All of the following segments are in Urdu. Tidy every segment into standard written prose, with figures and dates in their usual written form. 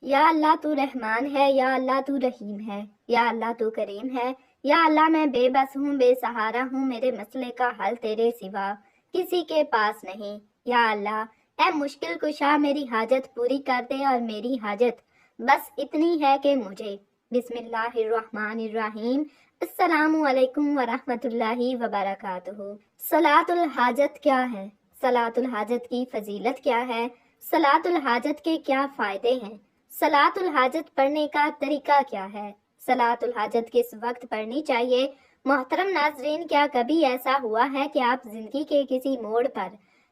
یا اللہ تو رحمان ہے، یا اللہ تو رحیم ہے، یا اللہ تو کریم ہے، یا اللہ میں بے بس ہوں، بے سہارا ہوں، میرے مسئلے کا حل تیرے سوا کسی کے پاس نہیں۔ یا اللہ اے مشکل کشا میری حاجت پوری کر دے، اور میری حاجت بس اتنی ہے کہ مجھے۔ بسم اللہ الرحمن الرحیم۔ السلام علیکم ورحمۃ اللہ وبرکاتہ۔ صلاۃ الحاجت کیا ہے؟ صلاۃ الحاجت کی فضیلت کیا ہے؟ صلاۃ الحاجت کے کیا فائدے ہیں؟ صلاۃ الحاجت پڑھنے کا طریقہ کیا ہے؟ صلاۃ الحاجت کس وقت پڑھنی چاہیے؟ محترم ناظرین، کیا کبھی ایسا ہوا ہے کہ آپ زندگی کے کسی موڑ پر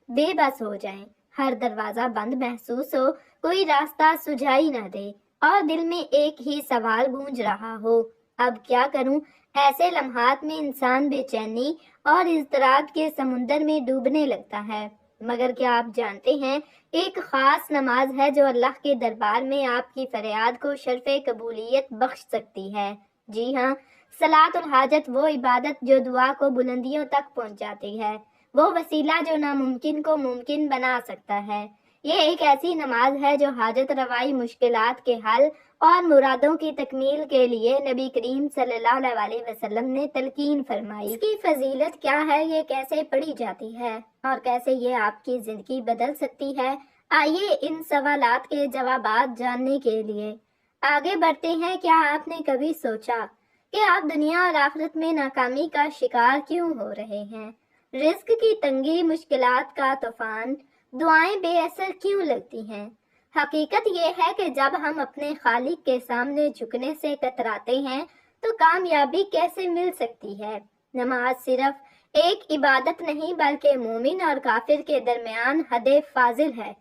بے بس ہو جائیں، ہر دروازہ بند محسوس ہو، کوئی راستہ سجھائی نہ دے، اور دل میں ایک ہی سوال گونج رہا ہو، اب کیا کروں؟ ایسے لمحات میں انسان بے چینی اور اضطراب کے سمندر میں ڈوبنے لگتا ہے، مگر کیا آپ جانتے ہیں ایک خاص نماز ہے جو اللہ کے دربار میں آپ کی فریاد کو شرف قبولیت بخش سکتی ہے؟ جی ہاں، صلاۃ الحاجت وہ عبادت جو دعا کو بلندیوں تک پہنچاتی ہے، وہ وسیلہ جو ناممکن کو ممکن بنا سکتا ہے۔ یہ ایک ایسی نماز ہے جو حاجت روائی، مشکلات کے حل اور مرادوں کی تکمیل کے لیے نبی کریم صلی اللہ علیہ وسلم نے تلقین فرمائی۔ اس کی فضیلت کیا ہے، یہ کیسے پڑھی جاتی ہے، اور کیسے یہ آپ کی زندگی بدل سکتی ہے؟ آئیے ان سوالات کے جوابات جاننے کے لیے آگے بڑھتے ہیں۔ کیا آپ نے کبھی سوچا کہ آپ دنیا اور آخرت میں ناکامی کا شکار کیوں ہو رہے ہیں؟ رزق کی تنگی، مشکلات کا طوفان، دعائیں بے اثر کیوں لگتی ہیں؟ حقیقت یہ ہے کہ جب ہم اپنے خالق کے سامنے جھکنے سے کتراتے ہیں تو کامیابی کیسے مل سکتی ہے؟ نماز صرف ایک عبادت نہیں بلکہ مومن اور کافر کے درمیان حد فاضل ہے۔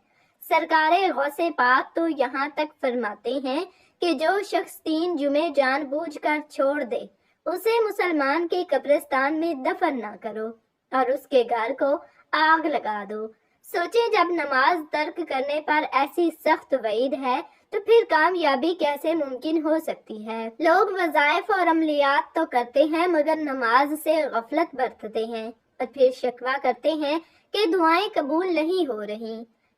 سرکار غوث پاک تو یہاں تک فرماتے ہیں کہ جو شخص 3 جمعے جان بوجھ کر چھوڑ دے اسے مسلمان کے قبرستان میں دفن نہ کرو اور اس کے گھر کو آگ لگا دو۔ سوچیں، جب نماز ترک کرنے پر ایسی سخت وعید ہے تو پھر کامیابی کیسے ممکن ہو سکتی ہے؟ لوگ وظائف اور عملیات تو کرتے ہیں مگر نماز سے غفلت برتتے ہیں، اور پھر شکوہ کرتے ہیں کہ دعائیں قبول نہیں ہو رہی۔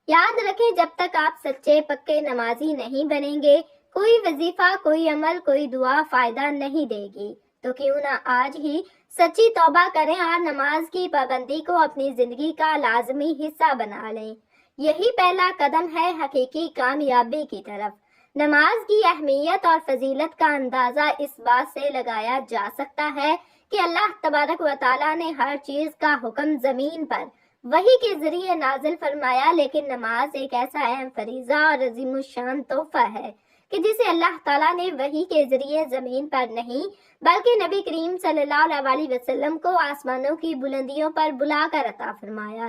یاد رکھیں، جب تک آپ سچے پکے نمازی نہیں بنیں گے، کوئی وظیفہ، کوئی عمل، کوئی دعا فائدہ نہیں دے گی۔ تو کیوں نہ آج ہی سچی توبہ کریں اور نماز کی پابندی کو اپنی زندگی کا لازمی حصہ بنا لیں۔ یہی پہلا قدم ہے حقیقی کامیابی کی طرف۔ نماز کی اہمیت اور فضیلت کا اندازہ اس بات سے لگایا جا سکتا ہے کہ اللہ تبارک و تعالیٰ نے ہر چیز کا حکم زمین پر وحی کے ذریعے نازل فرمایا، لیکن نماز ایک ایسا اہم فریضہ اور عظیم الشان تحفہ ہے کہ جسے اللہ تعالیٰ نے وحی کے ذریعے زمین پر نہیں بلکہ نبی کریم صلی اللہ علیہ وسلم کو آسمانوں کی بلندیوں پر بلا کر عطا فرمایا۔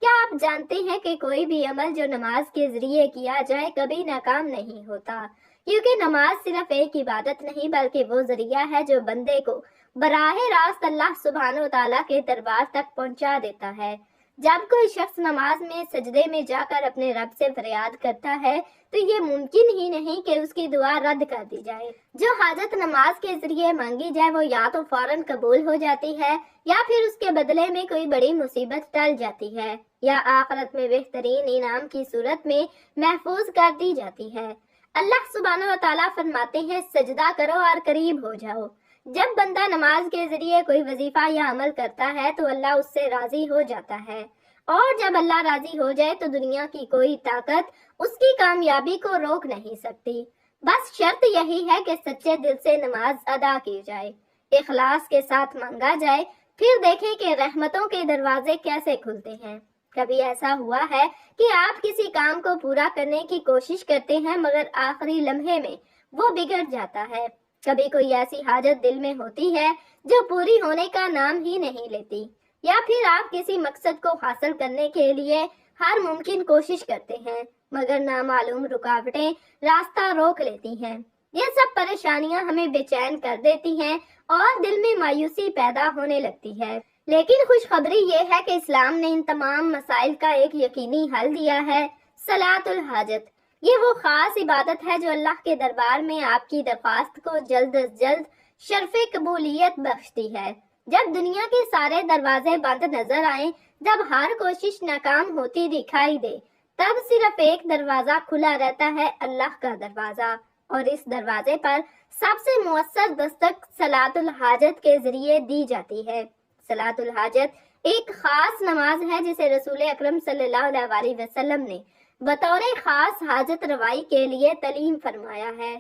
کیا آپ جانتے ہیں کہ کوئی بھی عمل جو نماز کے ذریعے کیا جائے کبھی ناکام نہیں ہوتا، کیونکہ نماز صرف ایک عبادت نہیں بلکہ وہ ذریعہ ہے جو بندے کو براہ راست اللہ سبحانہ و تعالیٰ کے دربار تک پہنچا دیتا ہے۔ جب کوئی شخص نماز میں سجدے میں جا کر اپنے رب سے فریاد کرتا ہے تو یہ ممکن ہی نہیں کہ اس کی دعا رد کر دی جائے۔ جو حاجت نماز کے ذریعے مانگی جائے وہ یا تو فوراً قبول ہو جاتی ہے، یا پھر اس کے بدلے میں کوئی بڑی مصیبت ٹل جاتی ہے، یا آخرت میں بہترین انعام کی صورت میں محفوظ کر دی جاتی ہے۔ اللہ سبحانہ و تعالیٰ فرماتے ہیں، سجدہ کرو اور قریب ہو جاؤ۔ جب بندہ نماز کے ذریعے کوئی وظیفہ یا عمل کرتا ہے تو اللہ اس سے راضی ہو جاتا ہے، اور جب اللہ راضی ہو جائے تو دنیا کی کوئی طاقت اس کی کامیابی کو روک نہیں سکتی۔ بس شرط یہی ہے کہ سچے دل سے نماز ادا کی جائے، اخلاص کے ساتھ مانگا جائے، پھر دیکھیں کہ رحمتوں کے دروازے کیسے کھلتے ہیں۔ کبھی ایسا ہوا ہے کہ آپ کسی کام کو پورا کرنے کی کوشش کرتے ہیں مگر آخری لمحے میں وہ بگڑ جاتا ہے؟ کبھی کوئی ایسی حاجت دل میں ہوتی ہے جو پوری ہونے کا نام ہی نہیں لیتی، یا پھر آپ کسی مقصد کو حاصل کرنے کے لیے ہر ممکن کوشش کرتے ہیں مگر نامعلوم رکاوٹیں راستہ روک لیتی ہیں۔ یہ سب پریشانیاں ہمیں بے چین کر دیتی ہیں اور دل میں مایوسی پیدا ہونے لگتی ہے، لیکن خوشخبری یہ ہے کہ اسلام نے ان تمام مسائل کا ایک یقینی حل دیا ہے، صلاۃ الحاجت۔ یہ وہ خاص عبادت ہے جو اللہ کے دربار میں آپ کی درخواست کو جلد از جلد شرف قبولیت بخشتی ہے۔ جب دنیا کے سارے دروازے بند نظر آئیں، جب ہر کوشش ناکام ہوتی دکھائی دے، تب صرف ایک دروازہ کھلا رہتا ہے، اللہ کا دروازہ، اور اس دروازے پر سب سے مؤثر دستک صلاۃ الحاجت کے ذریعے دی جاتی ہے۔ صلاۃ الحاجت ایک خاص نماز ہے جسے رسول اکرم صلی اللہ علیہ وسلم نے بطور خاص حاجت روائی کے لیے تعلیم فرمایا ہے۔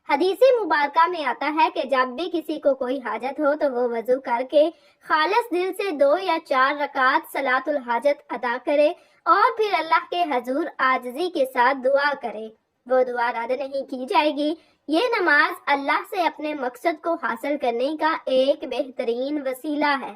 حدیث مبارکہ میں آتا ہے کہ جب بھی کسی کو کوئی حاجت ہو تو وہ وضو کر کے خالص دل سے 2 یا 4 رکعت صلاۃ الحاجت ادا کرے اور پھر اللہ کے حضور عاجزی کے ساتھ دعا کرے۔ وہ دعا رد نہیں کی جائے گی۔ یہ نماز اللہ سے اپنے مقصد کو حاصل کرنے کا ایک بہترین وسیلہ ہے۔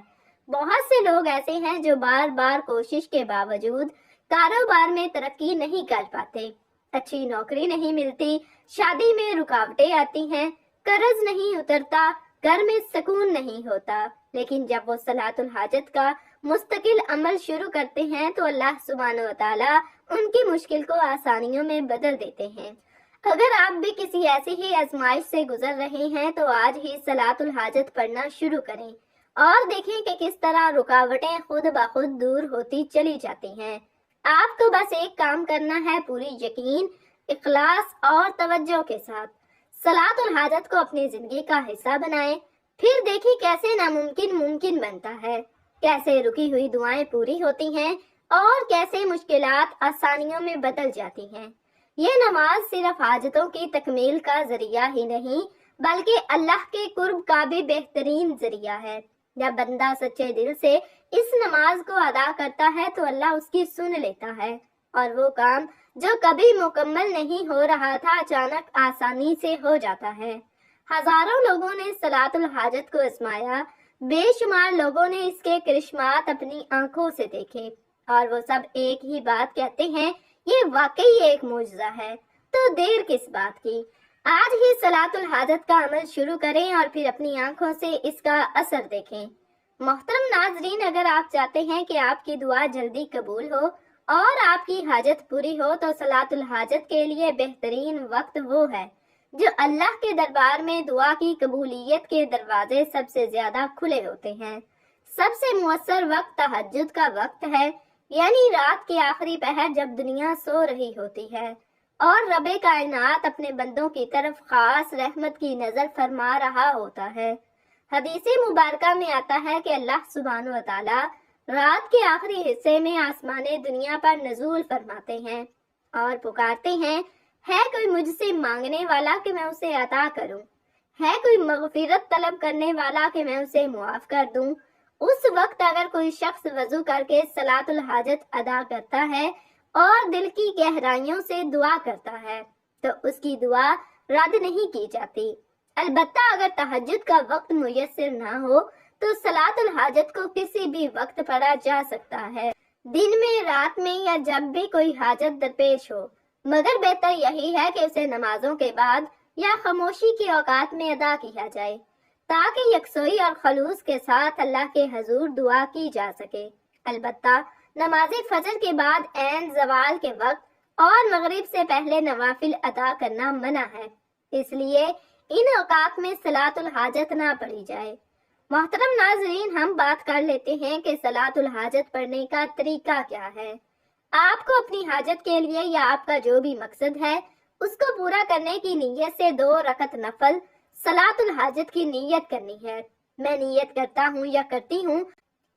بہت سے لوگ ایسے ہیں جو بار بار کوشش کے باوجود کاروبار میں ترقی نہیں کر پاتے، اچھی نوکری نہیں ملتی، شادی میں رکاوٹیں آتی ہیں، قرض نہیں اترتا، گھر میں سکون نہیں ہوتا، لیکن جب وہ صلاۃ الحاجت کا مستقل عمل شروع کرتے ہیں تو اللہ سبحانہ و تعالیٰ ان کی مشکل کو آسانیوں میں بدل دیتے ہیں۔ اگر آپ بھی کسی ایسی ہی آزمائش سے گزر رہے ہیں تو آج ہی صلاۃ الحاجت پڑھنا شروع کریں اور دیکھیں کہ کس طرح رکاوٹیں خود بخود دور ہوتی چلی جاتی ہیں۔ آپ کو بس ایک کام کرنا ہے، پوری یقین، اخلاص اور توجہ کے ساتھ صلاۃ الحاجت کو اپنی زندگی کا حصہ بنائیں، پھر دیکھیں کیسے ناممکن ممکن بنتا ہے، کیسے رکی ہوئی دعائیں پوری ہوتی ہیں اور کیسے مشکلات آسانیوں میں بدل جاتی ہیں۔ یہ نماز صرف حاجتوں کی تکمیل کا ذریعہ ہی نہیں بلکہ اللہ کے قرب کا بھی بہترین ذریعہ ہے۔ جب بندہ سچے دل سے اس نماز کو ادا کرتا ہے تو اللہ اس کی سن لیتا ہے اور وہ کام جو کبھی مکمل نہیں ہو رہا تھا اچانک آسانی سے ہو جاتا ہے۔ ہزاروں لوگوں نے صلاۃ الحاجت کو آزمایا، بے شمار لوگوں نے اس کے کرشمات اپنی آنکھوں سے دیکھے اور وہ سب ایک ہی بات کہتے ہیں، یہ واقعی ایک معجزہ ہے، تو دیر کس بات کی؟ آج ہی صلاۃ الحاجت کا عمل شروع کریں اور پھر اپنی آنکھوں سے اس کا اثر دیکھیں۔ محترم ناظرین، اگر آپ چاہتے ہیں کہ آپ کی دعا جلدی قبول ہو اور آپ کی حاجت پوری ہو تو صلاۃ الحاجت کے لیے بہترین وقت وہ ہے جو اللہ کے دربار میں دعا کی قبولیت کے دروازے سب سے زیادہ کھلے ہوتے ہیں۔ سب سے مؤثر وقت تہجد کا وقت ہے، یعنی رات کے آخری پہر جب دنیا سو رہی ہوتی ہے اور رب کائنات اپنے بندوں کی طرف خاص رحمت کی نظر فرما رہا ہوتا ہے۔ حدیث مبارکہ میں آتا ہے کہ اللہ سبحانہ و تعالیٰ رات کے آخری حصے میں آسمان دنیا پر نزول فرماتے ہیں اور پکارتے ہیں، ہے کوئی مجھ سے مانگنے والا کہ میں اسے عطا کروں، ہے کوئی مغفرت طلب کرنے والا کہ میں اسے معاف کر دوں۔ اس وقت اگر کوئی شخص وضو کر کے صلاۃ الحاجت ادا کرتا ہے اور دل کی گہرائیوں سے دعا کرتا ہے تو اس کی دعا رد نہیں کی جاتی۔ البتہ اگر تہجد کا وقت میسر نہ ہو تو صلاۃ الحاجت کو کسی بھی وقت پڑھا جا سکتا ہے، دن میں، رات میں یا جب بھی کوئی حاجت درپیش ہو، مگر بہتر یہی ہے کہ اسے نمازوں کے بعد یا خاموشی کے اوقات میں ادا کیا جائے تاکہ یکسوئی اور خلوص کے ساتھ اللہ کے حضور دعا کی جا سکے۔ البتہ نماز فجر کے بعد عین زوال کے وقت اور مغرب سے پہلے نوافل ادا کرنا منع ہے، اس لیے ان اوقات میں صلاۃ الحاجت نہ پڑھی جائے۔ محترم ناظرین، ہم بات کر لیتے ہیں کہ صلاۃ الحاجت پڑھنے کا طریقہ کیا ہے۔ آپ کو اپنی حاجت کے لیے یا آپ کا جو بھی مقصد ہے اس کو پورا کرنے کی نیت سے 2 رکعت نفل صلاۃ الحاجت کی نیت کرنی ہے۔ میں نیت کرتا ہوں یا کرتی ہوں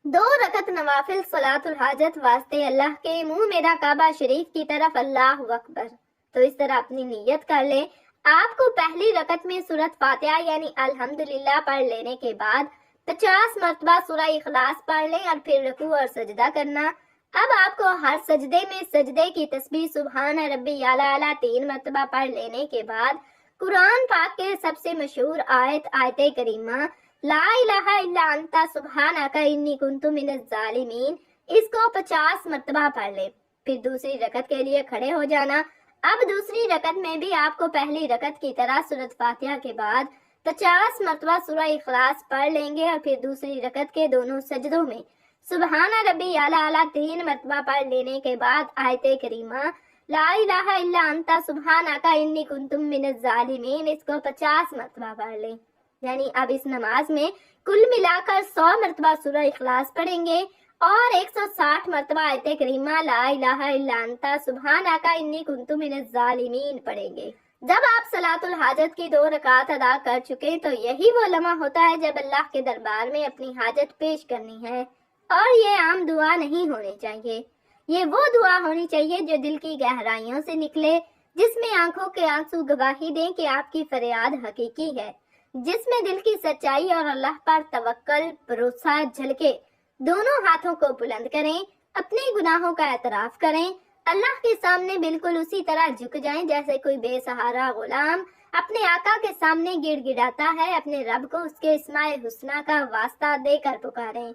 2 رکعت نوافل صلاۃ الحاجت واسطے اللہ کے منہ میرا کعبہ شریف کی طرف، اللہ اکبر۔ تو اس طرح اپنی نیت کر لیں۔ آپ کو پہلی رکعت میں سورۃ فاتحہ یعنی الحمدللہ پڑھ لینے کے بعد 50 مرتبہ سورہ اخلاص پڑھ لیں اور پھر رکوع اور سجدہ کرنا۔ اب آپ کو ہر سجدے میں سجدے کی تسبیح سبحان ربی اعلیٰ 3 مرتبہ پڑھ لینے کے بعد قرآن پاک کے سب سے مشہور آیت کریمہ لا الہ الا انت سبحانک انی کنت من الظالمین، اس کو 50 مرتبہ پڑھ لیں۔ پھر دوسری رکعت کے لیے کھڑے ہو جانا۔ اب دوسری رکعت میں بھی آپ کو پہلی رکعت کی طرح سورۃ فاتحہ کے بعد 50 مرتبہ سورہ اخلاص پڑھ لیں گے اور پھر دوسری رکعت کے دونوں سجدوں میں سبحان ربی اعلیٰ 3 مرتبہ پڑھ لینے کے بعد آیت کریمہ لا الہ الا انت سبحانک انی کنت من الظالمین، اس کو 50 مرتبہ پڑھ لیں۔ یعنی اب اس نماز میں کل ملا کر 100 مرتبہ سورہ اخلاص پڑھیں گے اور 160 مرتبہ آیت کریمہ لا الہ الا انت سبحانک انی کنت من الظالمین پڑھیں گے۔ جب آپ صلاۃ الحاجت کی 2 رکعات ادا کر چکے تو یہی وہ لمحہ ہوتا ہے جب اللہ کے دربار میں اپنی حاجت پیش کرنی ہے، اور یہ عام دعا نہیں ہونی چاہیے۔ یہ وہ دعا ہونی چاہیے جو دل کی گہرائیوں سے نکلے، جس میں آنکھوں کے آنسو گواہی دیں کہ آپ کی فریاد حقیقی ہے، جس میں دل کی سچائی اور اللہ پر توکل بھروسہ جھلکے۔ دونوں ہاتھوں کو بلند کریں، اپنے گناہوں کا اعتراف کریں، اللہ کے سامنے بالکل اسی طرح جھک جائیں جیسے کوئی بے سہارا غلام اپنے آقا کے سامنے گڑ گڑاتا ہے، اپنے رب کو اس کے اسماء الحسنی کا واسطہ دے کر پکاریں۔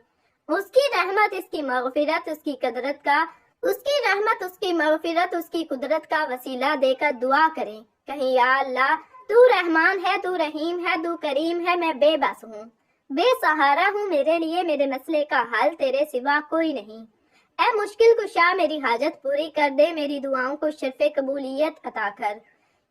اس کی رحمت، اس کی مغفرت، اس کی قدرت کا اس کی قدرت کا وسیلہ دے کر دعا کریں۔ کہیں یا اللہ تو رحمان ہے، تو رحیم ہے، تو کریم ہے، میں بے بس ہوں، بے سہارا ہوں، میرے لیے میرے مسئلے کا حل تیرے سوا کوئی نہیں۔ اے مشکل کشا میری حاجت پوری کر دے، میری دعاؤں کو شرف قبولیت عطا کر۔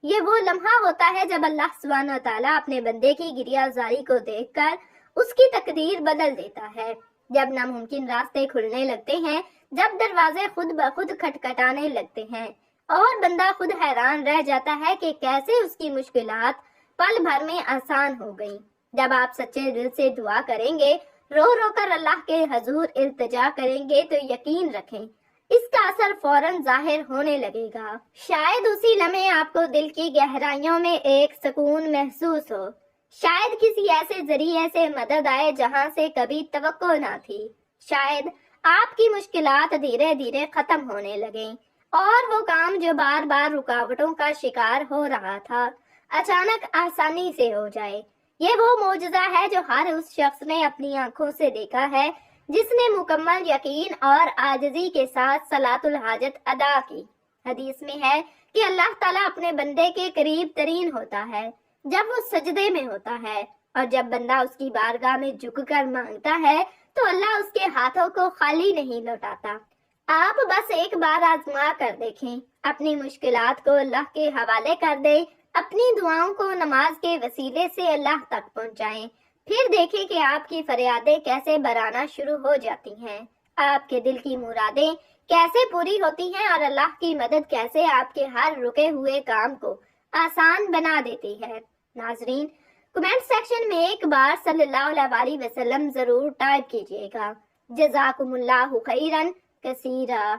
یہ وہ لمحہ ہوتا ہے جب اللہ سبحانہ وتعالیٰ اپنے بندے کی گریہ زاری کو دیکھ کر اس کی تقدیر بدل دیتا ہے۔ جب ناممکن راستے کھلنے لگتے ہیں، جب دروازے خود بخود کھٹکھٹانے لگتے ہیں اور بندہ خود حیران رہ جاتا ہے کہ کیسے اس کی مشکلات پل بھر میں آسان ہو گئیں۔ جب آپ سچے دل سے دعا کریں گے، رو رو کر اللہ کے حضور التجا کریں گے تو یقین رکھیں اس کا اثر فوراً ظاہر ہونے لگے گا۔ شاید اسی لمحے آپ کو دل کی گہرائیوں میں ایک سکون محسوس ہو، شاید کسی ایسے ذریعے سے مدد آئے جہاں سے کبھی توقع نہ تھی، شاید آپ کی مشکلات دھیرے دھیرے ختم ہونے لگیں اور وہ کام جو بار بار رکاوٹوں کا شکار ہو رہا تھا اچانک آسانی سے ہو جائے۔ یہ وہ معجزہ ہے جو ہر اس شخص نے اپنی آنکھوں سے دیکھا ہے جس نے مکمل یقین اور عاجزی کے ساتھ صلاۃ الحاجت ادا کی۔ حدیث میں ہے کہ اللہ تعالیٰ اپنے بندے کے قریب ترین ہوتا ہے جب وہ سجدے میں ہوتا ہے، اور جب بندہ اس کی بارگاہ میں جھک کر مانگتا ہے تو اللہ اس کے ہاتھوں کو خالی نہیں لوٹاتا۔ آپ بس ایک بار آزما کر دیکھیں، اپنی مشکلات کو اللہ کے حوالے کر دیں، اپنی دعاؤں کو نماز کے وسیلے سے اللہ تک پہنچائیں، پھر دیکھیں کہ آپ کی فریادیں کیسے برانا شروع ہو جاتی ہیں، آپ کے دل کی مرادیں کیسے پوری ہوتی ہیں، اور اللہ کی مدد کیسے آپ کے ہر رکے ہوئے کام کو آسان بنا دیتی ہے۔ ناظرین، کمنٹ سیکشن میں ایک بار صلی اللہ علیہ وسلم ضرور ٹائپ کیجئے گا۔ جزاکم اللہ خیرن کثیرا۔